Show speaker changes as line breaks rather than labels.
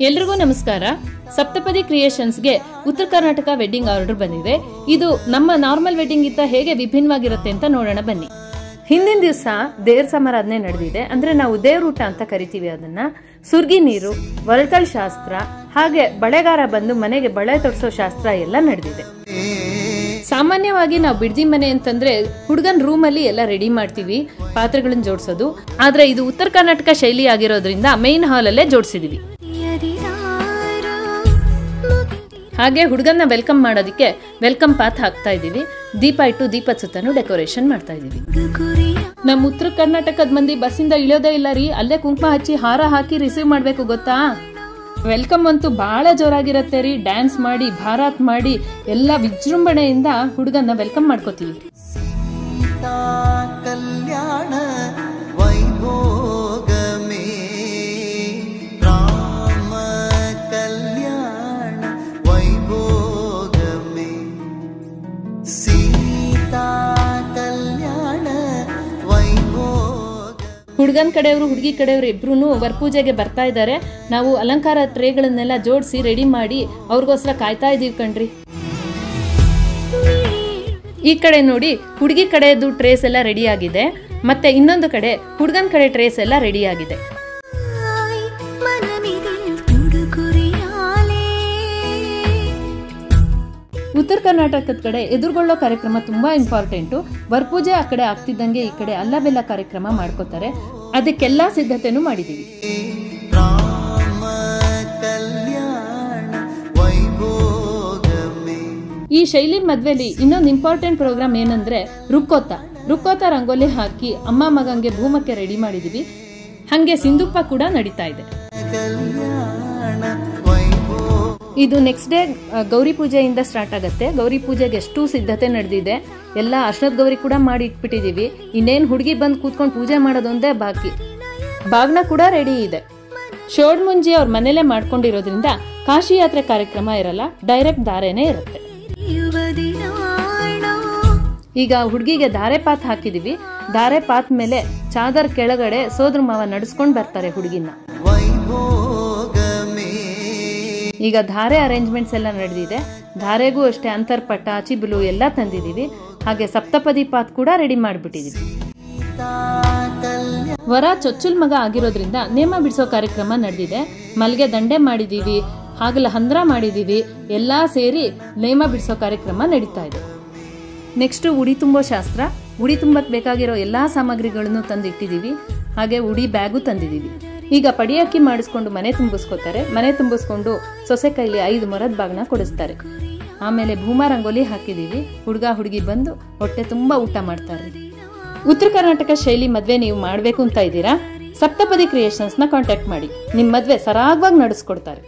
ಎಲ್ರಿಗೂ ನಮಸ್ಕಾರ. ಸಪ್ತಪದಿ ಕ್ರಿಯೇಷನ್ಸ್ಗೆ ಉತ್ತರ ಕರ್ನಾಟಕ ವೆಡ್ಡಿಂಗ್ ಆರ್ಡರ್ ಬಂದಿದೆ. ಇದು ನಮ್ಮ ನಾರ್ಮಲ್ ವೆಡ್ಡಿಂಗ್ ಇತ್ತ ಹೇಗೆ ವಿಭಿನ್ನವಾಗಿರುತ್ತೆ ಅಂತ ನೋಡೋಣ ಬನ್ನಿ. ಹಿಂದಿನ ದಿವಸ ದೇವ್ರ ಸಮಾರಾಧನೆ ನಡೆದಿದೆ. ಅಂದ್ರೆ ನಾವು ದೇವ್ರೂಟ ಅಂತ ಕರಿತೀವಿ ಅದನ್ನ. ಸುರ್ಗಿ ನೀರು, ಒರಳ್ಕಲ್ ಶಾಸ್ತ್ರ, ಹಾಗೆ ಬಳೆಗಾರ ಬಂದು ಮನೆಗೆ ಬಳೆ ತೊಡಿಸೋ ಶಾಸ್ತ್ರ ಎಲ್ಲ ನಡೆದಿದೆ. ಸಾಮಾನ್ಯವಾಗಿ ನಾವು ಬಿಡ್ದಿ ಮನೆ ಅಂತಂದ್ರೆ ಹುಡುಗನ್ ರೂಮ್ ಅಲ್ಲಿ ಎಲ್ಲ ರೆಡಿ ಮಾಡ್ತೀವಿ, ಪಾತ್ರೆಗಳನ್ನ ಜೋಡಿಸೋದು. ಆದ್ರೆ ಇದು ಉತ್ತರ ಕರ್ನಾಟಕ ಶೈಲಿ ಆಗಿರೋದ್ರಿಂದ ಮೇನ್ ಹಾಲ್ ಅಲ್ಲೇ ಜೋಡಿಸಿದೀವಿ. ಹಾಗೆ ಹುಡುಗನ್ನ ವೆಲ್ಕಮ್ ಮಾಡೋದಕ್ಕೆ ವೆಲ್ಕಮ್ ಪಾತ್ ಹಾಕ್ತಾ ಇದೀವಿ. ದೀಪ ಇಟ್ಟು ದೀಪದ ಸುತ್ತನೂ ಡೆಕೋರೇಷನ್ ಮಾಡ್ತಾ ಇದೀವಿ. ನಮ್ಮ ಉತ್ತರ ಕರ್ನಾಟಕದ ಮಂದಿ ಬಸ್ಸಿಂದ ಇಳಿಯೋದೇ ಇಲ್ಲ ರೀ, ಅಲ್ಲೇ ಕುಂಕುಮ ಹಚ್ಚಿ ಹಾರ ಹಾಕಿ ರಿಸೀವ್ ಮಾಡ್ಬೇಕು ಗೊತ್ತಾ. ವೆಲ್ಕಮ್ ಅಂತೂ ಬಹಳ ಜೋರಾಗಿರತ್ತೆ ರೀ. ಡ್ಯಾನ್ಸ್ ಮಾಡಿ ಭಾರತ್ ಮಾಡಿ ಎಲ್ಲ ವಿಜೃಂಭಣೆಯಿಂದ ಹುಡುಗನ್ನ ವೆಲ್ಕಮ್ ಮಾಡ್ಕೋತೀವಿ. ಹುಡುಗನ್ ಕಡೆಯವರು ಹುಡುಗಿ ಕಡೆಯವರು ಇಬ್ರು ವರಪೂಜೆಗೆ ಬರ್ತಾ ಇದ್ದಾರೆ. ನಾವು ಅಲಂಕಾರ ಟ್ರೇಗಳನ್ನೆಲ್ಲ ಜೋಡಿಸಿ ರೆಡಿ ಮಾಡಿ ಅವ್ರಿಗೋಸ್ಕರ ಕಾಯ್ತಾ ಇದೀವಿ ಕಣ್ರಿ. ಈ ಕಡೆ ನೋಡಿ, ಹುಡುಗಿ ಕಡೆಯದು ಟ್ರೇಸ್ ಎಲ್ಲ ರೆಡಿ ಆಗಿದೆ. ಮತ್ತೆ ಇನ್ನೊಂದು ಕಡೆ ಹುಡುಗನ್ ಕಡೆ ಟ್ರೇಸ್ ಎಲ್ಲ ರೆಡಿ ಆಗಿದೆ. ಉತ್ತರ ಕರ್ನಾಟಕದ ಕಡೆ ಎದುರುಗೊಳ್ಳೋ ಕಾರ್ಯಕ್ರಮ ತುಂಬಾ ಇಂಪಾರ್ಟೆಂಟು. ವರಪೂಜೆ ಆ ಕಡೆ ಆಗ್ತಿದ್ದಂಗೆ ಈ ಕಡೆ ಅಲ್ಲ ಬೆಲ್ಲ ಕಾರ್ಯಕ್ರಮ ಮಾಡ್ಕೋತಾರೆ. ಅದಕ್ಕೆಲ್ಲ ಸಿದ್ಧತೆನೂ ಮಾಡಿದೀವಿ. ಈ ಶೈಲಿ ಮದ್ವೆಲಿ ಇನ್ನೊಂದು ಇಂಪಾರ್ಟೆಂಟ್ ಪ್ರೋಗ್ರಾಮ್ ಏನಂದ್ರೆ ರುಕ್ಕೋತ ರಂಗೋಲಿ ಹಾಕಿ ಅಮ್ಮ ಮಗಂಗೆ ಭೂಮಕ್ಕೆ ರೆಡಿ ಮಾಡಿದೀವಿ. ಹಂಗೆ ಸಿಂಧುಪ್ಪ ಕೂಡ ನಡೀತಾ ಇದೆ. ಇದು ನೆಕ್ಸ್ಟ್ ಡೇ ಗೌರಿ ಪೂಜೆಯಿಂದ ಸ್ಟಾರ್ಟ್ ಆಗುತ್ತೆ. ಗೌರಿ ಪೂಜೆಗೆ ಎಷ್ಟು ಸಿದ್ಧತೆ ನಡೆದಿದೆ. ಎಲ್ಲ ಅರ್ಶನದ ಗೌರಿ ಕೂಡ ಮಾಡಿ ಇಟ್ಬಿಟ್ಟಿದೀವಿ. ಇನ್ನೇನು ಹುಡುಗಿ ಬಂದು ಕೂತ್ಕೊಂಡು ಪೂಜೆ ಮಾಡೋದೊಂದೇ ಬಾಕಿ. ಬಾಗ್ನ ಕೂಡ ರೆಡಿ ಇದೆ. ಶೋಡ್ಮುಂಜಿ ಅವ್ರ ಮನೇಲೆ ಮಾಡ್ಕೊಂಡಿರೋದ್ರಿಂದ ಕಾಶಿ ಯಾತ್ರೆ ಕಾರ್ಯಕ್ರಮ ಇರಲ್ಲ, ಡೈರೆಕ್ಟ್ ಧಾರೆನೇ ಇರುತ್ತೆ. ಈಗ ಹುಡುಗಿಗೆ ಧಾರೆ ಪಾತ್ ಹಾಕಿದೀವಿ. ಧಾರೆ ಪಾತ್ ಮೇಲೆ ಚಾದರ್ ಕೆಳಗಡೆ ಸೋದ್ರ ಮಾವ ನಡೆಸ್ಕೊಂಡ್ ಬರ್ತಾರೆ ಹುಡುಗಿನ. ಈಗ ಧಾರೆ ಅರೇಂಜ್ಮೆಂಟ್ಸ್ ಎಲ್ಲ ನಡೆದಿದೆ. ಧಾರೆಗೂ ಅಷ್ಟೇ ಅಂತರ್ಪಟ, ಚಿಬುಲು ಎಲ್ಲ ತಂದಿದೀವಿ. ಹಾಗೆ ಸಪ್ತಪದಿ ಪಾತ್ ಕೂಡ ರೆಡಿ ಮಾಡಿಬಿಟ್ಟಿದೀವಿ. ವರ ಚೊಚ್ಚಲ್ ಮಗ ಆಗಿರೋದ್ರಿಂದ ನೇಮ ಬಿಡಿಸೋ ಕಾರ್ಯಕ್ರಮ ನಡೆದಿದೆ. ಮಲ್ಗೆ ದಂಡೆ ಮಾಡಿದೀವಿ, ಹಾಗಲ ಹಂದ್ರ ಮಾಡಿದೀವಿ. ಎಲ್ಲಾ ಸೇರಿ ನೇಮ ಬಿಡಿಸೋ ಕಾರ್ಯಕ್ರಮ ನಡೀತಾ ಇದೆ. ನೆಕ್ಸ್ಟ್ ಉಡಿ ತುಂಬೋ ಶಾಸ್ತ್ರ. ಉಡಿ ತುಂಬಕ್ ಬೇಕಾಗಿರೋ ಎಲ್ಲಾ ಸಾಮಗ್ರಿಗಳನ್ನು ತಂದು ಇಟ್ಟಿದೀವಿ. ಹಾಗೆ ಉಡಿ ಬ್ಯಾಗು ತಂದಿದೀವಿ. ಈಗ ಪಡಿಯಕ್ಕಿ ಮಾಡಿಸ್ಕೊಂಡು ಮನೆ ತುಂಬಿಸ್ಕೋತಾರೆ. ಮನೆ ತುಂಬಿಸ್ಕೊಂಡು ಸೊಸೆ ಕೈಲಿ 5 ಮೊರದ ಬಾಗ್ನ ಕೊಡಿಸ್ತಾರೆ. ಆಮೇಲೆ ಭೂಮಾ ರಂಗೋಲಿ ಹಾಕಿದೀವಿ. ಹುಡುಗ ಹುಡುಗಿ ಬಂದು ಹೊಟ್ಟೆ ತುಂಬಾ ಊಟ ಮಾಡ್ತಾರೆ. ಉತ್ತರ ಕರ್ನಾಟಕ ಶೈಲಿ ಮದ್ವೆ ನೀವು ಮಾಡ್ಬೇಕು ಅಂತ ಇದ್ದೀರಾ? ಸಪ್ತಪದಿ ಕ್ರಿಯೇಷನ್ಸ್ ನ ಕಾಂಟ್ಯಾಕ್ಟ್ ಮಾಡಿ. ನಿಮ್ ಮದ್ವೆ ಸರಾಗವಾಗಿ ನಡೆಸ್ಕೊಡ್ತಾರೆ.